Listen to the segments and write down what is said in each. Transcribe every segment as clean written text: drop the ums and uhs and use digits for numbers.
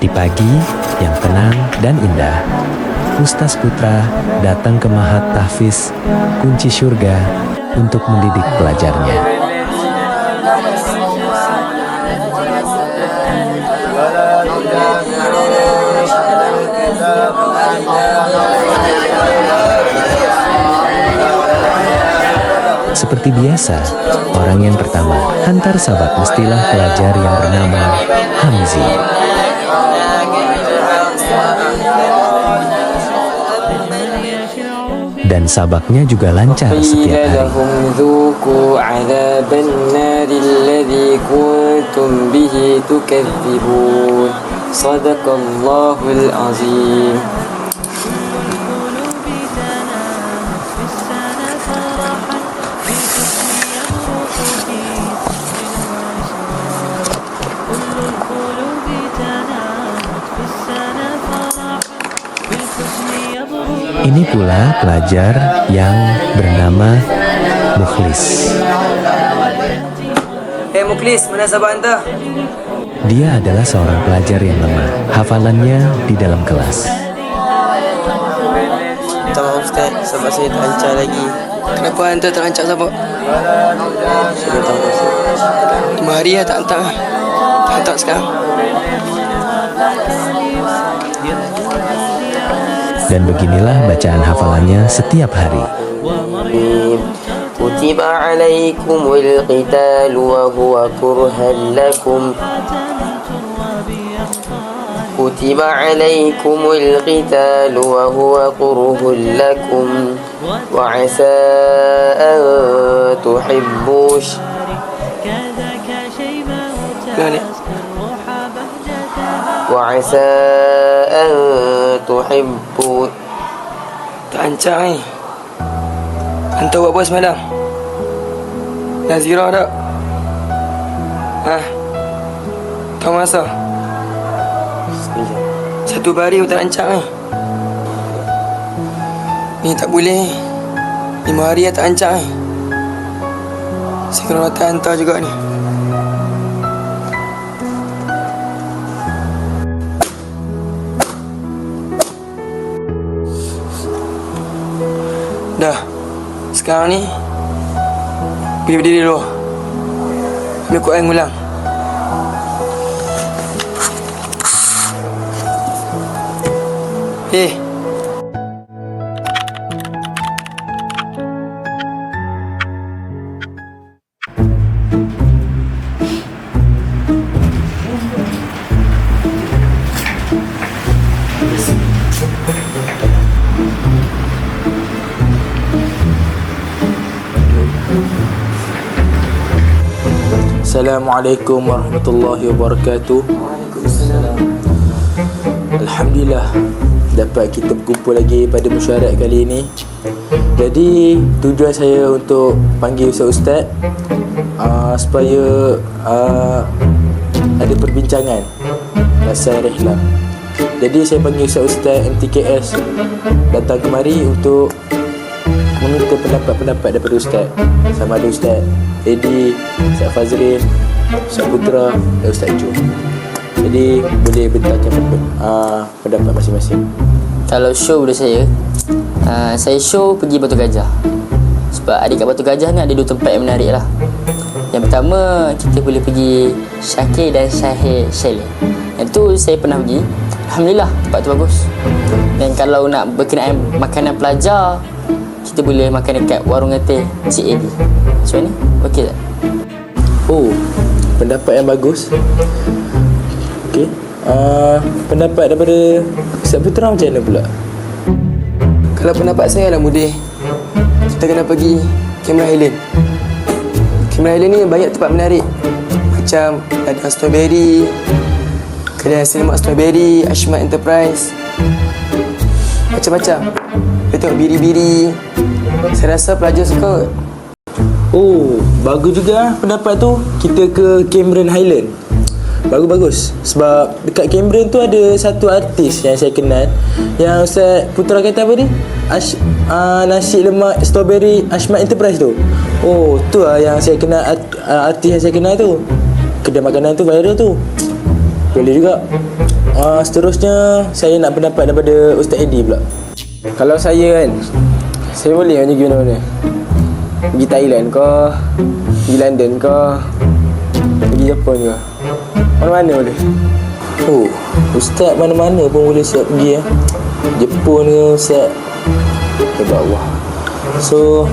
Di pagi yang tenang dan indah, Ustaz Putra datang ke Mahat Tahfiz Kunci Surga untuk mendidik pelajarnya. Seperti biasa, orang yang pertama hantar sahabat mestilah pelajar yang bernama Hamzi. Dan sabaknya juga lancar setiap hari. Ini pula pelajar yang bernama Mukhlis. Mukhlis, mana sahabat anda? Dia adalah seorang pelajar yang lemah hafalannya di dalam kelas. Minta maaf Ustaz, sahabat saya terancam lagi. Kenapa anda terancam sahabat? Saya tahu Ustaz. 5 hari tak hantar. Hantar sekarang. Dan beginilah bacaan hafalannya setiap hari. Kutiba alaikumul qitalu wa huwa kurhan lakum. Kutiba alaikumul qitalu wa huwa kurhun lakum. Wa asa an tuhibbu وعسى أن تحبوا. Terancam ni. Anda buat apa semalam? Nazirah tak? Tahu masa? 1 hari terancam ni. Ni tak boleh. 5 hari terancam ni. Saya kena hantar juga ni. Dah, sekarang ni pergi berdiri dulu. Ambil Quran ulang. Assalamualaikum warahmatullahi wabarakatuh. Alhamdulillah dapat kita berkumpul lagi pada mesyuarat kali ini. Jadi tujuan saya untuk panggil Ustaz supaya ada perbincangan pasal rehlah. Jadi saya panggil Ustaz MTKS datang kemari untuk meminta pendapat-pendapat daripada Ustaz. Sama ada Ustaz Edi, Ustaz Fazril, Ustaz Putra dan Ustaz Jo. Jadi boleh bentangkan pendapat masing-masing. Kalau show pada saya show pergi Batu Gajah. Sebab adik kat Batu Gajah ni ada 2 tempat yang menarik lah. Yang pertama, kita boleh pergi Syakir dan Syahir Chalet. Yang tu saya pernah pergi. Alhamdulillah, tempat tu bagus. Dan kalau nak berkenaan makanan pelajar, kita boleh makan dekat warung ngeteh Cik Edi. Macam mana? Okey tak? Oh, pendapat yang bagus. Okey. Pendapat daripada Ustaz Putra macam mana pula? Kalau pendapat saya lah mudah. Kita kena pergi Cameron Highland. Cameron Highland ni banyak tempat menarik. Macam ada strawberry, kedai selamat strawberry, Ashmat Enterprise, macam-macam. Kita tengok biri-biri. Saya rasa pelajar suka. Oh, bagus juga pendapat tu. Kita ke Cameron Highland. Bagus-bagus. Sebab dekat Cameron tu ada satu artis yang saya kenal, yang Ustaz Putra kata apa ni? Nasi lemak strawberry Ashmat Enterprise tu. Oh, tu lah yang saya kenal, artis yang saya kenal tu. Kedai makanan tu viral tu. Boleh juga. Seterusnya saya nak pendapat daripada Ustaz Eddie pula. Kalau saya kan, saya boleh pergi mana-mana. Pergi Thailand ke, pergi London ke, pergi Jepun ke. Mana-mana boleh. Oh, Ustaz mana-mana pun boleh siap pergi Jepun ke Ustaz. Hebat Allah. So,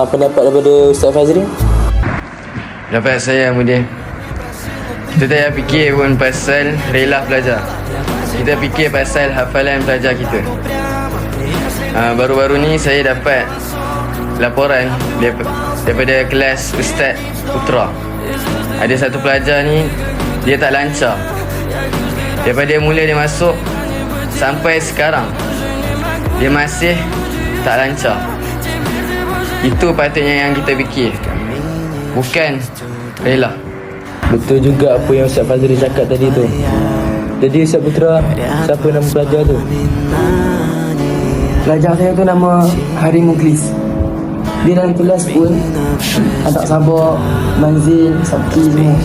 pendapat daripada Ustaz Fazri? Dapat saya mudah. Kita tak payah fikir pun pasal rela pelajar. Kita fikir pasal hafalan pelajar kita. Baru-baru ni saya dapat laporan daripada kelas Ustaz Putra. Ada satu pelajar ni, dia tak lancar. Daripada mula dia masuk sampai sekarang, dia masih tak lancar. Itu patutnya yang kita fikir, bukan rela. Betul juga apa yang Ustaz Fazri cakap tadi tu. Jadi Ustaz Putra, siapa nama pelajar tu? Pelajar saya tu nama Hari Muklis. Dia dalam kelas pun tak sabak, manzil, sabki semua.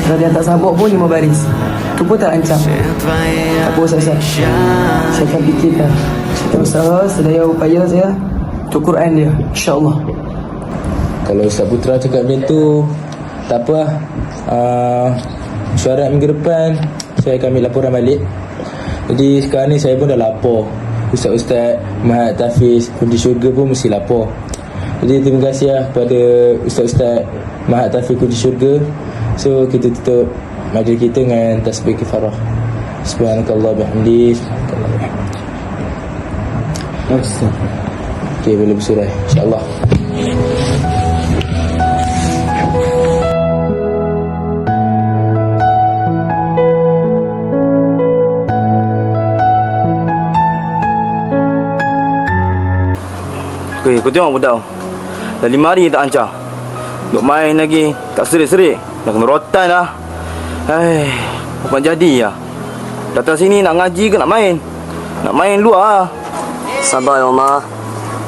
Kalau dia tak sabak pun 5 baris. Tu pun tak lancar. Tak apa Ustaz. Saya akan fikirkan. Saya akan usaha sedaya upaya saya untuk Quran dia, insyaAllah. Kalau Ustaz Putra cakap macam tu, tak apa lah. Syarat minggu depan saya akan ambil laporan balik. Jadi sekarang ni saya pun dah lapor. Ustaz-Ustaz Mahat Tafiz Kunci Syurga pun mesti lapor. Jadi terima kasih lah kepada Ustaz-Ustaz Mahat Tafiz Kunci Syurga. So kita tutup majlis kita dengan tasbih kifarah. Subhanakallah bihamdi. Okay, boleh bersurai insyaAllah. Kau tengok budak. Dah 5 hari tak lancar. Duk main lagi, tak serik-serik. Dah kena rotan dah. Apa jadi ya? Datang sini nak ngaji ke nak main? Nak main luar lah. Sabar ya Omar.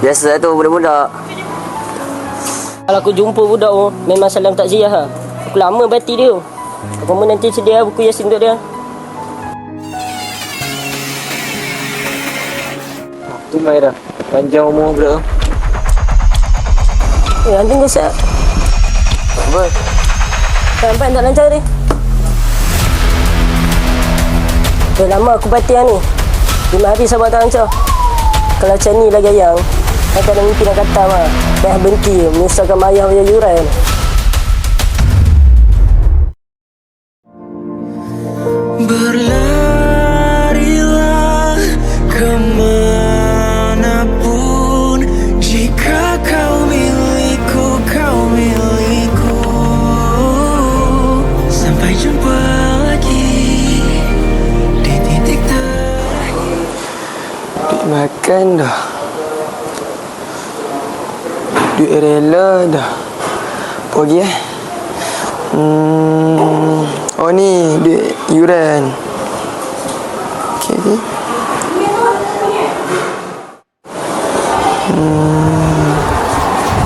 Biasa tu budak-budak. Kalau aku jumpa budak tu, memang salam takziah lah. Aku lama bati dia. Apa pun nanti sedia buku Yasin untuk dia. Tu mai dah. Panjang umur budak. Anjing kau siap. Apa? Sampai tak lancar ni. Dah lama aku bati ni. 5 hari sabar tak lancar. Kalau macam ni lah gayang, akan ada mimpi nak kata mah. Dah berhenti, menyusahkan mayah punya yuran. Berlarilah kemanapun, jika kau milikku, sampai jumpa lagi di titik Makan dah. Duit rela dah. Apa lagi Oh ni, duit yuran. Okey.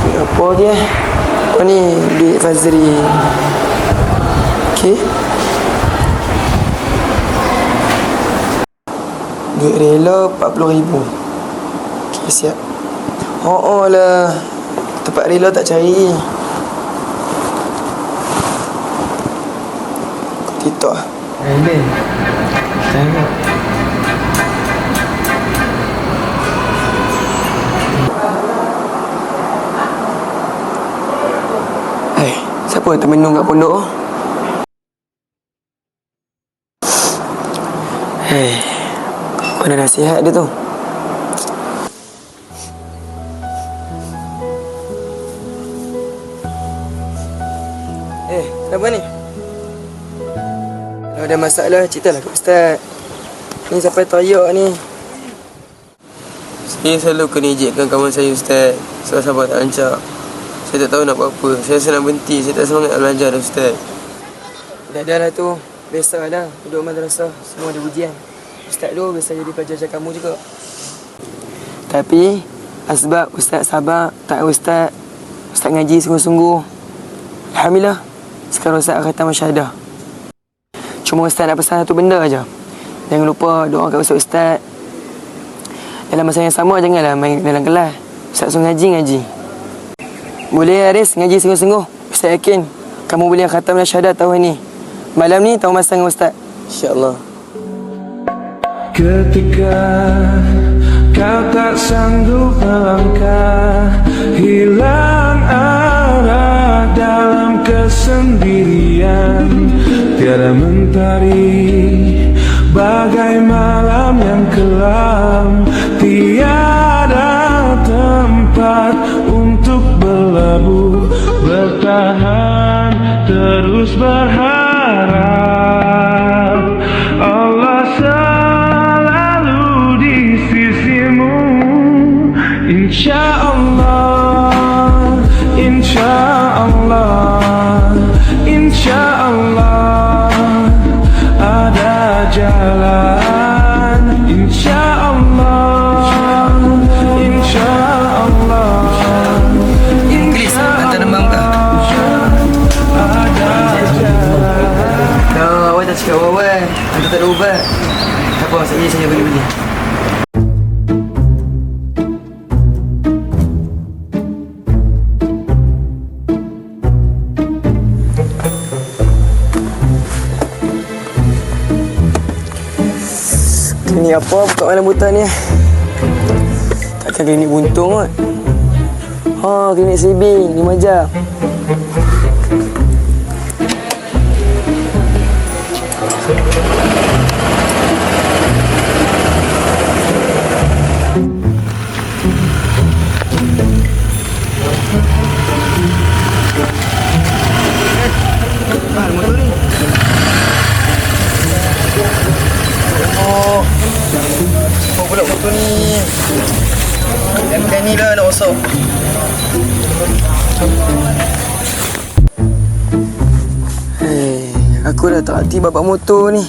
Duit apa lagi Oh ni, duit Fazri. Okey. Duit rela 40,000. Okey, siap. Oh lah. Tempat rela tak cari. Kau TikTok lah. Ben. Tengok. Siapa termenung kat pondok? Mana nasihat dia tu? Kenapa ni? Kalau ada masalah, ceritalah ke Ustaz. Ni sampai toyok ni. Saya selalu kena ejekkan kawan saya Ustaz. Sabar tak lancar. Saya tak tahu nak buat apa. Saya senang berhenti. Saya tak semangat nak belajar dah Ustaz. Dah lah tu. Biasalah. Duduk madrasah. Semua ada ujian. Ustaz tu biasa jadi pelajar macam kamu juga. Tapi asbab Ustaz sabar. Tak Ustaz ngaji sungguh-sungguh. Alhamdulillah. Sekarang Ustaz khatam syahadah. Cuma Ustaz nak pesan satu benda aja. Jangan lupa doa kat Ustaz. Dalam masa yang sama janganlah main dalam kelas. Ustaz suruh ngaji. Boleh Haris ngaji sungguh-sungguh. Ustaz yakin kamu boleh khatam syahadat tahun ni. Malam ni tahu masa dengan Ustaz. InsyaAllah. Ketika kau tak sanggup melangkah, hilang arah dalam kesendirian, tiada mentari bagai malam yang kelam, tiada tempat untuk berlabuh, bertahan terus berharap Allah selalu di sisimu. InsyaAllah, InsyaAllah, InsyaAllah ada jalan. InsyaAllah, InsyaAllah, InsyaAllah ada jalan. Awak dah cakap awal. Anda tak ada ubat. Tak apa, saya beli-beli. Klinik apa buka malam buta ni? Takkan klinik buntung kot. Klinik Sibing, 5 jam. Motor ni. Apa pula motor ni? Yang ni dah nak rosak. Aku dah tak hati bapak motor ni.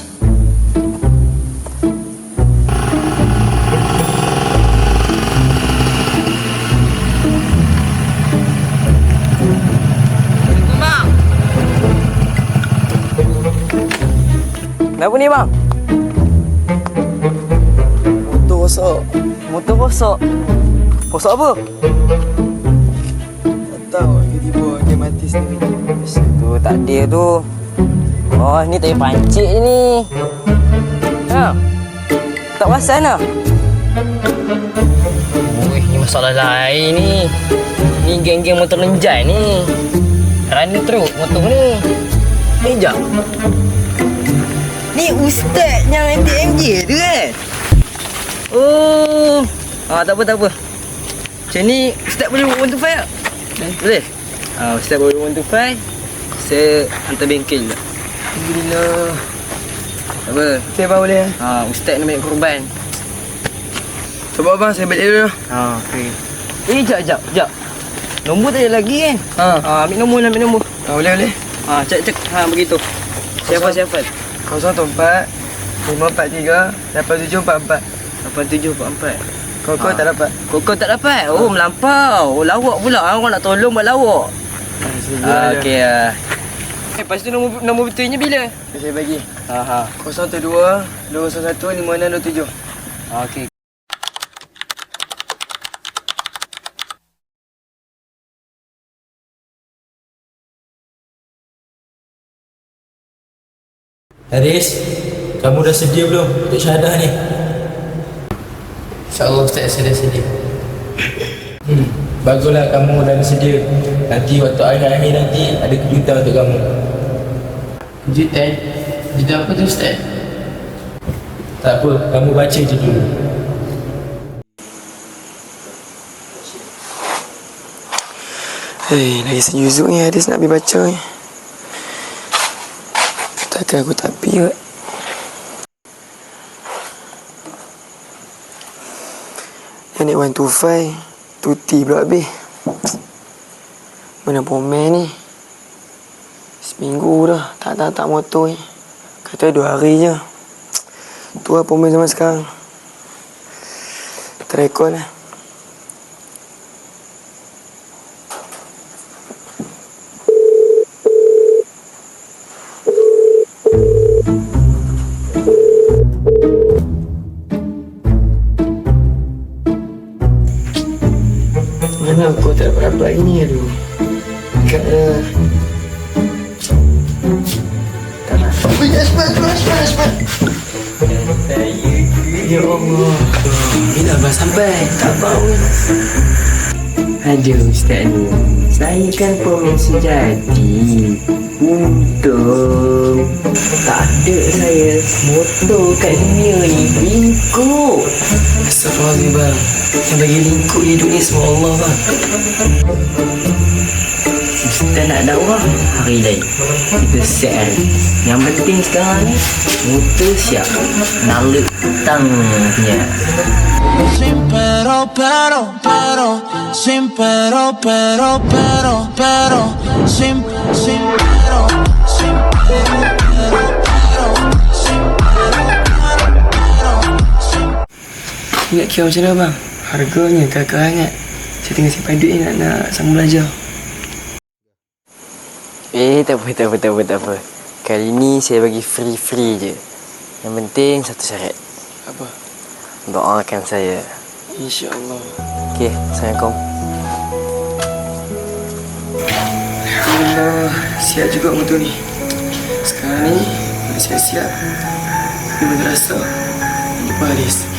Kenapa ni bang? Motor rosak. Motor rosak? Rosak apa? Tak tahu, tiba-tiba dia mati sendiri. Tu tak ada tu. Oh, ni tak payah pancit je ni. Ha? Tak perasan lah. Ui, ni masalah lain ni. Ni geng-geng motor lenjai ni. Rani teruk motor ni. Ni jap. Ni Ustaz yang MJ tu kan? Oh. Tak apa. Macam ni Ustaz boleh buat 125 tak? Boleh? Ustaz boleh buat 125. Saya hantar bengkel je. Alhamdulillah. Tak apa. Saya abang boleh? Ustaz ni banyak korban. Cuba abang, saya balik dulu. Okey. Jap. Nombor tak ada lagi kan? Ambil nombor. Boleh. Cek. Begitu. Siapa? 014 543 8744. 8744. Kau tak dapat? Kau tak dapat? Oh, melampau. Lawak pula. Orang nak tolong buat lawak. Okey. Lepas tu nombor betulnya bila? Saya bagi. 012 201 5627. Okey. Haris, kamu dah sedia belum untuk syahadah ni? InsyaAllah Ustaz, saya dah sedia. Baguslah kamu dah sedia. Nanti waktu akhir-akhir nanti ada kejutan untuk kamu. Kejutan? Kejutan apa tu Ustaz? Tak apa, kamu baca je dulu. Lagi sejuzuk ni Haris nak pergi baca ni. Takkan aku tak pergi kot. Yang naik 125 tuti pula habis. Mana pomen ni? Seminggu dah tak motor ni. Kata 2 hari je. Tu lah pomen zaman sekarang. Terekod lah. rapat gini aduh. Dekat Asmat. Ya Allah. Bila abang sampai? Tak bau. Aduh Ustaz ni, saya kan pemain sejati. Untung tak ada saya motor kat dunia ni lingkup. Astagfirullahaladzim bang, yang bagi lingkup hidup ni semua Allah bang. Ustaz nak dakwah hari lain, kita set hari. Yang penting sekarang ni motor siap, naluk tangnya. Sin pero, sin pero, sin pero, sin Ingat kira macam mana bang? Harganya kakak hangat. Saya tengah simpan duit ni nak sambung belajar. Tak apa. Kali ni saya bagi free je. Yang penting satu syarat. Apa? Doakan saya. InsyaAllah. Okey, Assalamualaikum. Alhamdulillah, siap juga motor ni. Sekarang ni, dah siap-siap. Pergi madrasah. Jumpa Haris.